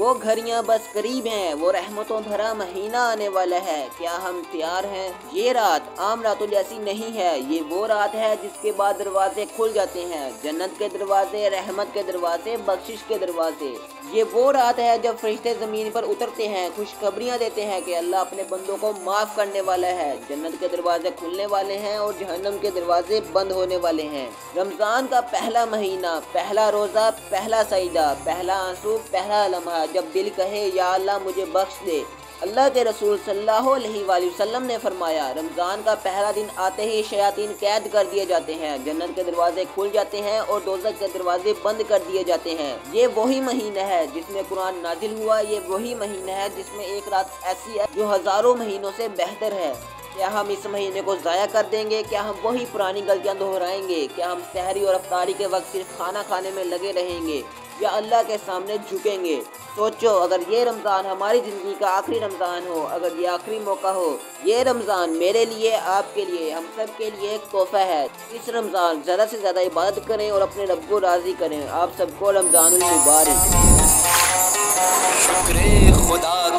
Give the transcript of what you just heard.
वो घड़ियां बस करीब हैं, वो रहमतों भरा महीना आने वाला है, क्या हम तैयार हैं? ये रात आम रातों जैसी नहीं है, ये वो रात है जिसके बाद दरवाजे खुल जाते हैं, जन्नत के दरवाजे, रहमत के दरवाजे, बख्शिश के दरवाजे। ये वो रात है जब फरिश्ते ज़मीन पर उतरते हैं, खुशखबरियाँ देते हैं कि अल्लाह अपने बंदों को माफ़ करने वाला है, जन्नत के दरवाजे खुलने वाले हैं और जहन्नम के दरवाजे बंद होने वाले हैं। रमज़ान का पहला महीना, पहला रोज़ा, पहला सजदा, पहला आंसू, पहला लम्हा, जब दिल कहे या अल्लाह मुझे बख्श दे। अल्लाह के रसूल सल्लल्लाहु अलैहि वसल्लम ने फरमाया, रमज़ान का पहला दिन आते ही शयातीन कैद कर दिए जाते हैं, जन्नत के दरवाजे खुल जाते हैं और दोज़ख के दरवाजे बंद कर दिए जाते हैं। ये वही महीना है जिसमें कुरान नाजिल हुआ, ये वही महीना है जिसमें एक रात ऐसी है जो हज़ारों महीनों से बेहतर है। क्या हम इस महीने को ज़ाया कर देंगे? क्या हम वही पुरानी गलतियाँ दोहराएंगे? क्या हम सहरी और अफ्तारी के वक्त सिर्फ खाना खाने में लगे रहेंगे या अल्लाह के सामने झुकेंगे? सोचो, अगर ये रमज़ान हमारी ज़िंदगी का आखिरी रमज़ान हो, अगर ये आखिरी मौका हो, ये रमज़ान मेरे लिए, आपके लिए, हम सब के लिए एक तोहफ़ा है। इस रमज़ान ज़्यादा से ज़्यादा इबादत करें और अपने रब को राज़ी करें। आप सबको रमज़ानुल मुबारक। शुक्र खुदा